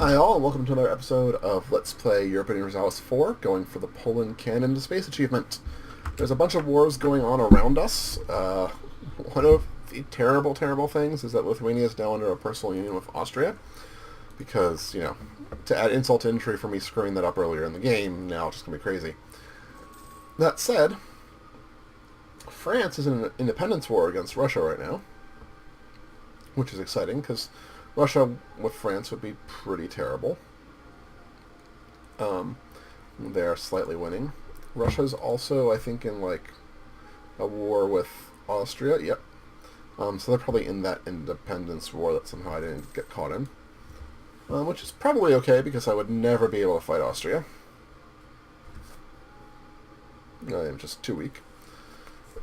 Hi all, and welcome to another episode of Let's Play European Universalis 4, going for the Poland Cannon to Space achievement. There's a bunch of wars going on around us. One of the terrible, terrible things is that Lithuania is now under a personal union with Austria, because, you know, to add insult to injury for me screwing that up earlier in the game, now it's just going to be crazy. That said, France is in an independence war against Russia right now, which is exciting, because Russia with France would be pretty terrible. They're slightly winning. Russia's also, I think, in like a war with Austria. Yep. So they're probably in that independence war that somehow I didn't get caught in. Which is probably okay, because I would never be able to fight Austria. I am just too weak.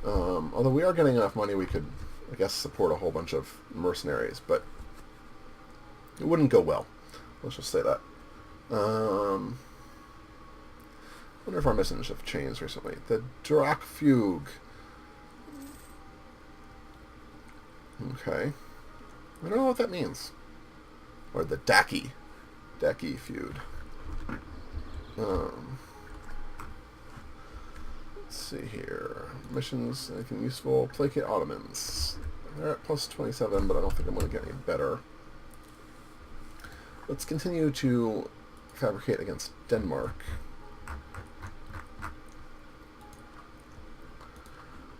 Although we are getting enough money, we could, I guess, support a whole bunch of mercenaries, but it wouldn't go well. Let's just say that. Wonder if our missions have changed recently. The Drakfugue. Okay. I don't know what that means. Or the Daki. Daki feud. Let's see here. Missions, anything useful? Placate Ottomans. They're at plus 27, but I don't think I'm going to get any better. Let's continue to fabricate against Denmark.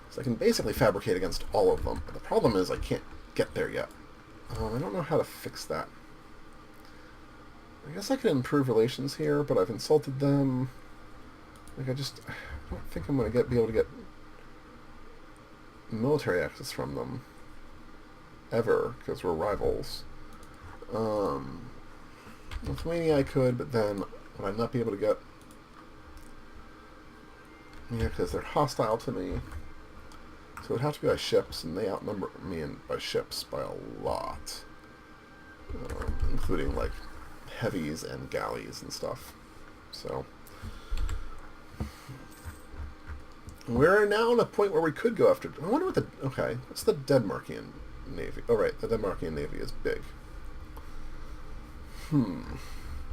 So I can basically fabricate against all of them. But the problem is I can't get there yet. I don't know how to fix that. I guess I could improve relations here, but I've insulted them. Like I don't think I'm going to be able to get military access from them. Ever, because we're rivals. Lithuania I could, but then would I not be able to get... Yeah, because they're hostile to me. So it would have to be by ships, and they outnumber me by ships by a lot. Including, like, heavies and galleys and stuff. So... we're now at a point where we could go after... I wonder what the... Okay, what's the Denmarkian Navy? Oh, right, the Denmarkian Navy is big.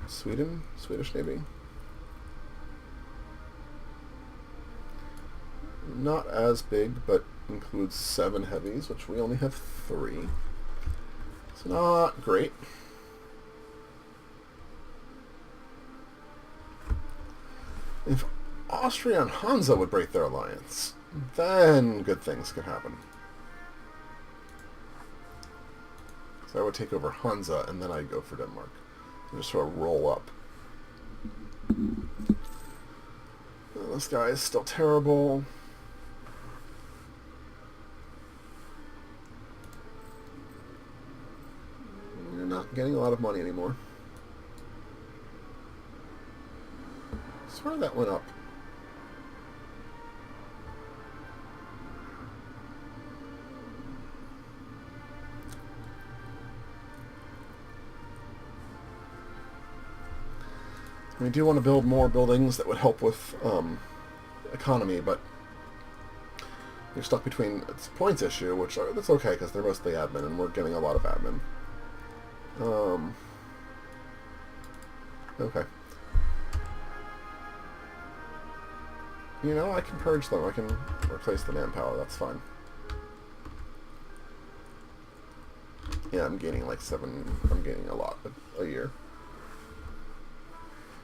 Sweden? Swedish Navy? Not as big, but includes 7 heavies, which we only have 3. It's not great. If Austria and Hansa would break their alliance, then good things could happen. So I would take over Hansa, and then I'd go for Denmark. And just sort of roll up. This guy is still terrible. You're not getting a lot of money anymore. I swear that went up. We do want to build more buildings that would help with economy, but you're stuck between it's a points issue, which that's okay because they're mostly admin, and we're getting a lot of admin. Okay. You know, I can purge them. I can replace the manpower. That's fine. Yeah, I'm gaining like 7. I'm gaining a lot a year.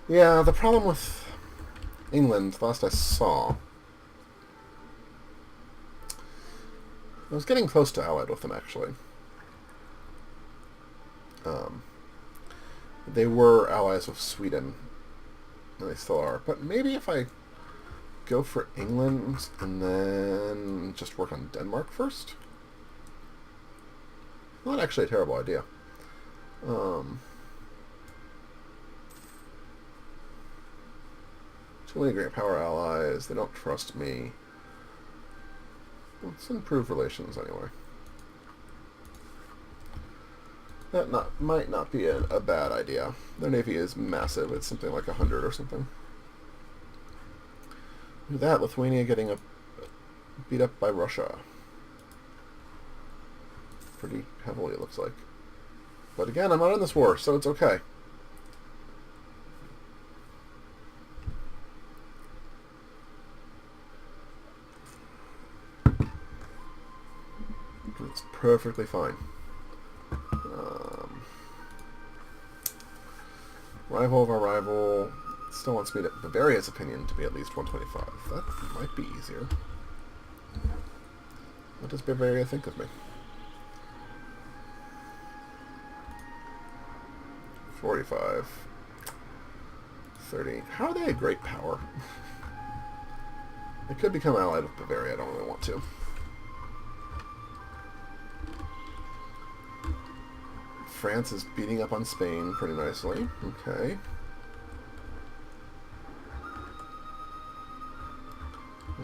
Yeah, the problem with England, last I saw, I was getting close to allied with them, actually. They were allies with Sweden, and they still are. But maybe if I go for England and then just work on Denmark first? Not actually a terrible idea. Too many great power allies. They don't trust me. Let's improve relations anyway. That might not be a bad idea. Their navy is massive. It's something like 100 or something. Look at that. Lithuania getting beat up by Russia. Pretty heavily, it looks like. But again, I'm not in this war, so it's okay. It's perfectly fine. Rival of our rival still wants me to... Bavaria's opinion to be at least 125. That might be easier. What does Bavaria think of me? 45. 30. How are they a great power? They could become allied with Bavaria. I don't really want to. France is beating up on Spain pretty nicely. Okay.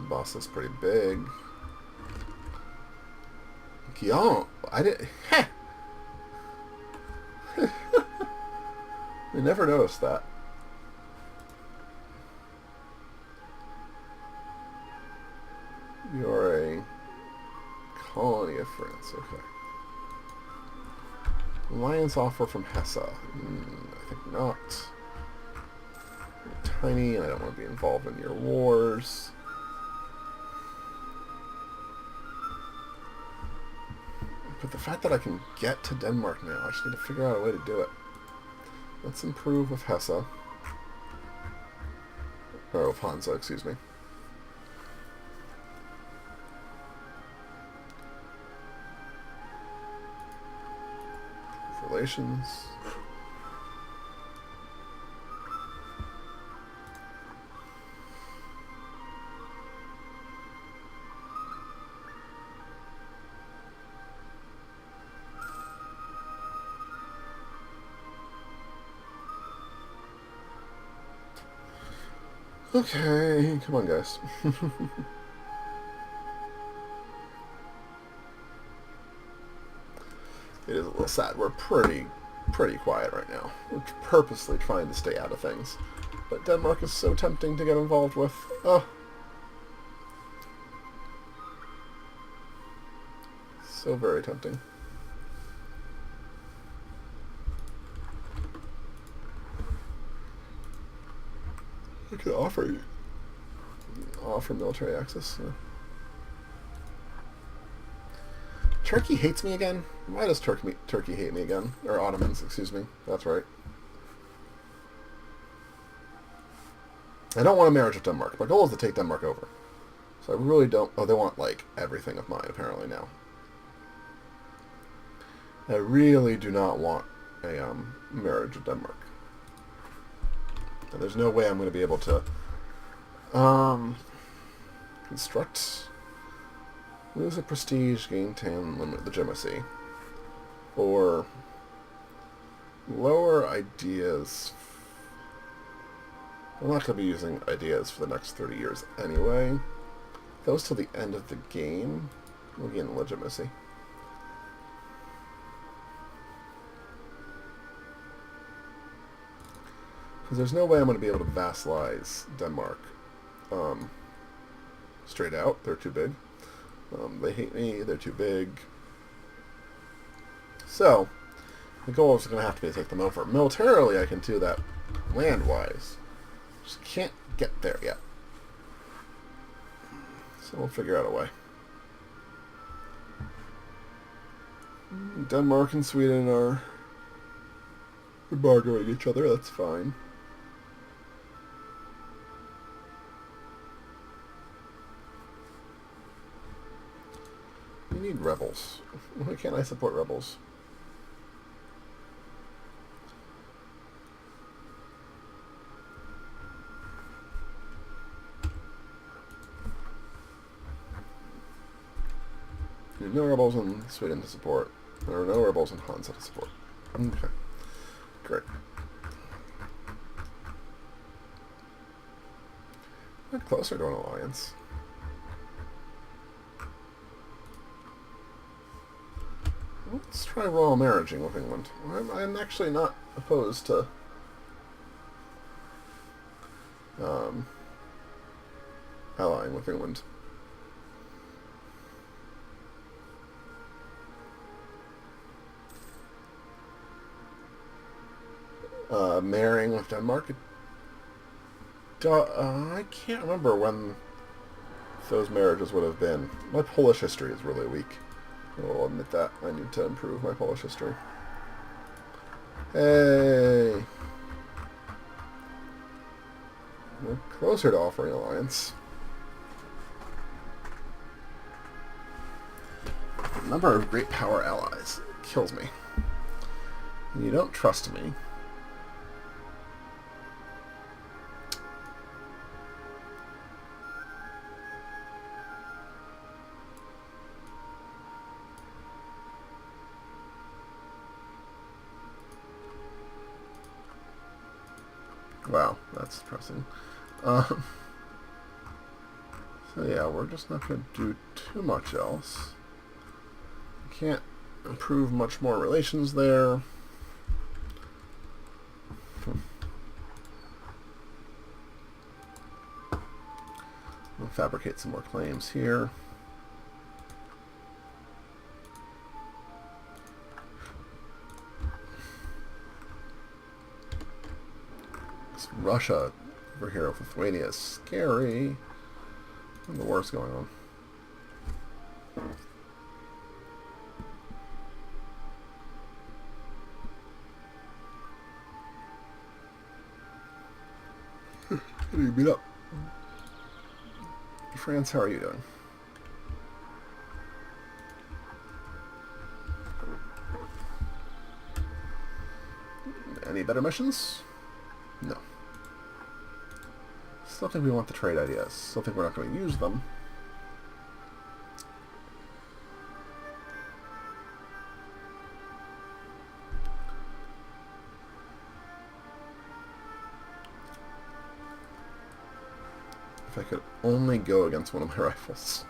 Boston's pretty big. Guillaume, I didn't... I never noticed that. You're a colony of France, okay. Alliance offer from Hesse. I think not. You're tiny, and I don't want to be involved in your wars. But the fact that I can get to Denmark now, I just need to figure out a way to do it. Let's improve with Hesse. Or with Hansa, excuse me. Relations. Okay, come on, guys. It is a little sad. We're pretty quiet right now. We're purposely trying to stay out of things. But Denmark is so tempting to get involved with. Oh. So very tempting. I could offer military access. Yeah. Turkey hates me again? Why does Turkey hate me again? Or Ottomans, excuse me. That's right. I don't want a marriage with Denmark. My goal is to take Denmark over. So I really don't... Oh, they want, like, everything of mine, apparently, now. I really do not want a marriage with Denmark. And there's no way I'm going to be able to construct... Lose a prestige, gain 10, limit legitimacy. Or lower ideas. I'm not going to be using ideas for the next 30 years anyway. Those till the end of the game. We'll gain legitimacy. Because there's no way I'm going to be able to vassalize Denmark. Straight out, they're too big. They hate me, they're too big. So, the goal is going to have to be to take them over. Militarily, I can do that land-wise. Just can't get there yet. So we'll figure out a way. Denmark and Sweden are embargoing each other, that's fine. We need rebels. Why can't I support rebels? There are no rebels in Sweden to support. There are no rebels in Hansa to support. Okay. Great. We're closer to an alliance. Let's try royal marriaging with England. I'm actually not opposed to allying with England. Marrying with Denmark. I can't remember when those marriages would have been. My Polish history is really weak. I'll admit that. I need to improve my Polish history. Hey! We're closer to offering alliance. The number of great power allies kills me. You don't trust me. Wow, that's depressing. So yeah, we're just not going to do too much else. Can't improve much more relations there. We'll fabricate some more claims here. This Russia over here with Lithuania is scary. And the war's going on. How do you beat up? France, how are you doing? Any better missions? No. Still think we want the trade ideas. Still think we're not going to use them. If I could only go against one of my rifles.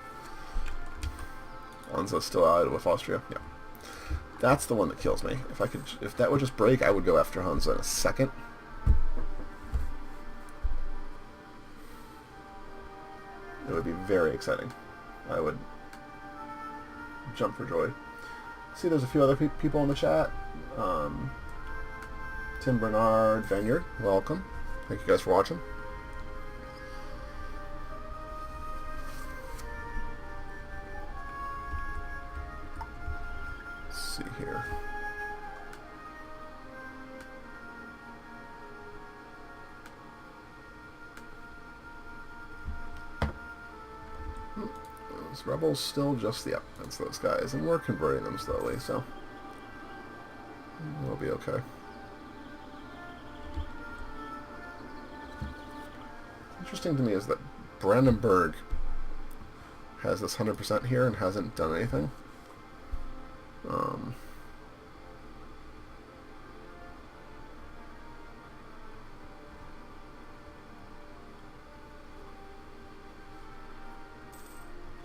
Hansa's still allied with Austria. Yeah. That's the one that kills me. If that would just break, I would go after Hansa in a second. It would be very exciting. I would jump for joy. See, there's a few other people in the chat. Tim Bernard, Vineyard, welcome. Thank you guys for watching. Let's see here. Those rebels still just, yep, that's those guys. And we're converting them slowly, so we'll be okay. Interesting to me is that Brandenburg has this 100% here and hasn't done anything.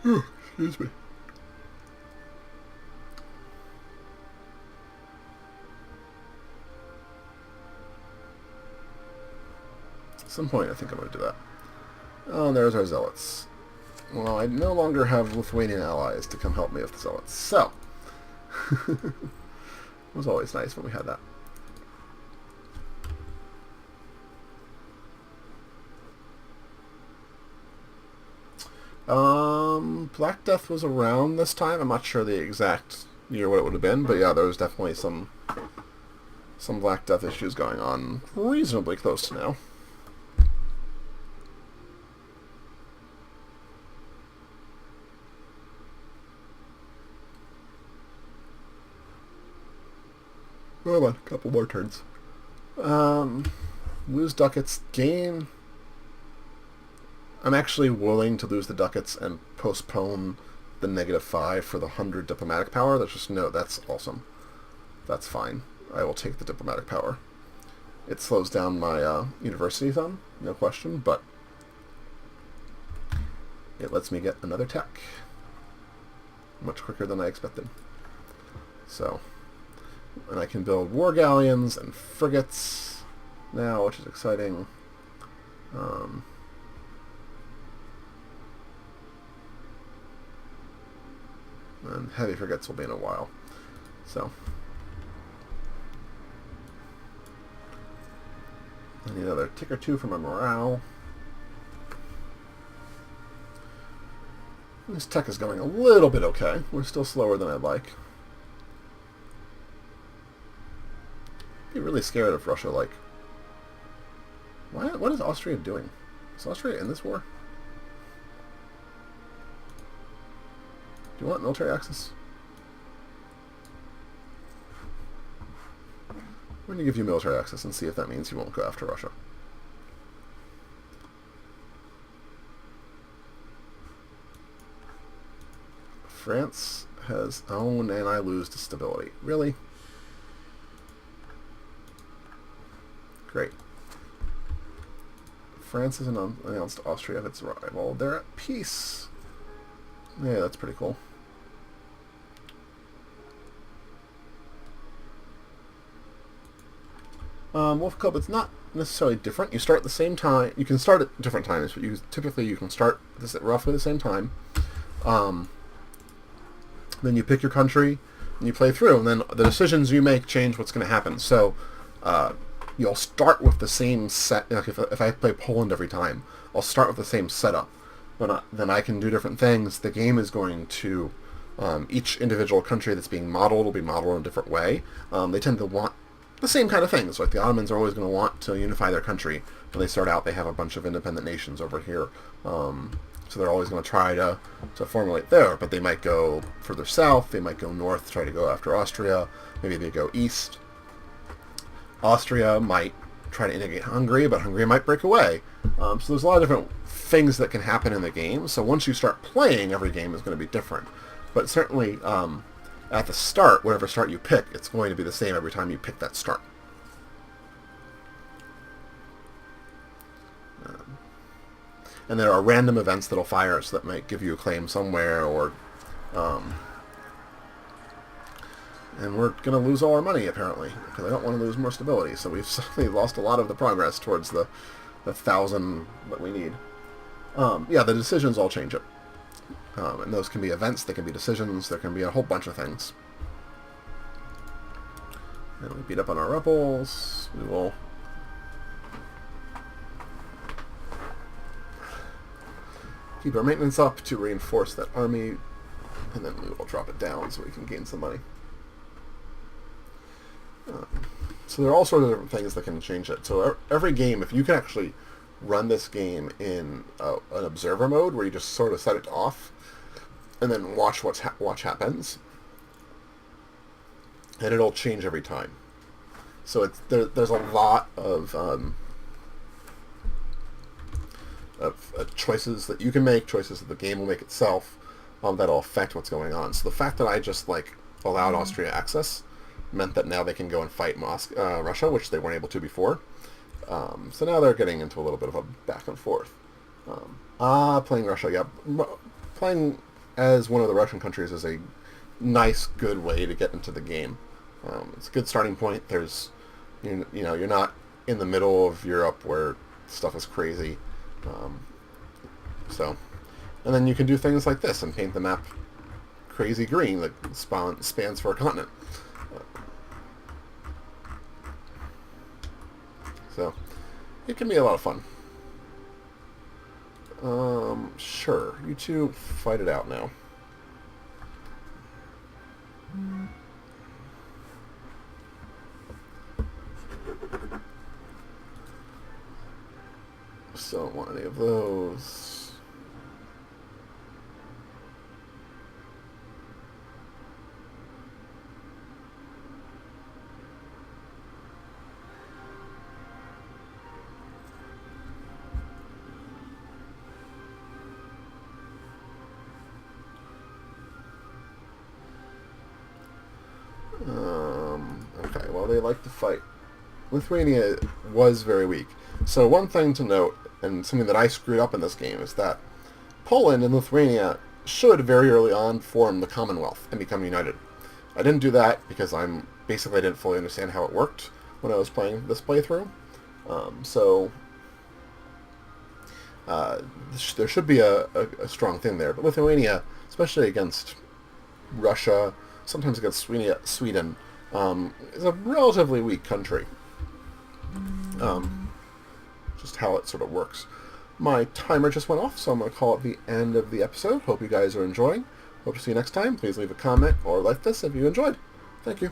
Excuse me. At some point I think I'm going to do that. Oh, and there's our zealots. Well, I no longer have Lithuanian allies to come help me with the zealots, so it was always nice when we had that. Black Death was around this time. I'm not sure the exact year what it would have been, but yeah, there was definitely some Black Death issues going on reasonably close to now. Come on, a couple more turns. Lose ducats, gain. I'm actually willing to lose the ducats and postpone the -5 for the 100 diplomatic power. That's just, no, that's awesome. That's fine. I will take the diplomatic power. It slows down my university zone, no question, but it lets me get another tech much quicker than I expected. So, and I can build war galleons and frigates now, which is exciting. And heavy frigates will be in a while. So, I need another tick or two for my morale. This tech is going a little bit okay. We're still slower than I'd like. I'd be really scared of Russia, like... What is Austria doing? Is Austria in this war? Do you want military access? I'm going to give you military access and see if that means you won't go after Russia. France has owned and I lose to stability. Really? Great. France has announced Austria of its rival. They're at peace. Yeah, that's pretty cool. Wolf Club, it's not necessarily different. You start at the same time. You can start at different times, but typically you can start this at roughly the same time. Then you pick your country, and you play through, and then the decisions you make change what's going to happen. So you'll start with the same set. Like if I play Poland every time, I'll start with the same setup. But then I can do different things. The game is going to... each individual country that's being modeled will be modeled in a different way. They tend to want the same kind of things. Like the Ottomans are always going to want to unify their country. When they start out, they have a bunch of independent nations over here. So they're always going to try to formulate there, but they might go further south, they might go north, try to go after Austria, maybe they go east. Austria might try to integrate Hungary, but Hungary might break away. So there's a lot of different things that can happen in the game, so once you start playing, every game is going to be different. But certainly, at the start, whatever start you pick, it's going to be the same every time you pick that start. And there are random events that'll fire, so that might give you a claim somewhere, or... and we're going to lose all our money, apparently, because I don't want to lose more stability, so we've suddenly lost a lot of the progress towards the 1,000 that we need. Yeah, the decisions all change it. And those can be events, they can be decisions, there can be a whole bunch of things. And we beat up on our rebels, we will... keep our maintenance up to reinforce that army, and then we will drop it down so we can gain some money. So there are all sorts of different things that can change it. So every game, if you can actually run this game in an observer mode, where you just sort of set it off, and then watch what happens, and it'll change every time. So there's a lot of choices that you can make, choices that the game will make itself, that'll affect what's going on. So the fact that I just allowed Austria access meant that now they can go and fight Russia, which they weren't able to before. So now they're getting into a little bit of a back and forth. Playing Russia, yeah. Playing as one of the Russian countries is a nice, good way to get into the game. It's a good starting point. There's, you know, you're not in the middle of Europe where stuff is crazy. And then you can do things like this and paint the map crazy green that spans for a continent. So it can be a lot of fun. Sure, you two fight it out now. Still don't want any of those. Okay, well, they like to fight. Lithuania was very weak. So one thing to note, and something that I screwed up in this game, is that Poland and Lithuania should very early on form the Commonwealth and become united. I didn't do that because I didn't fully understand how it worked when I was playing this playthrough. There should be a strong thing there. But Lithuania, especially against Russia, sometimes against Sweden, is a relatively weak country. Just how it sort of works. My timer just went off, so I'm going to call it the end of the episode. Hope you guys are enjoying. Hope to see you next time. Please leave a comment or like this if you enjoyed. Thank you.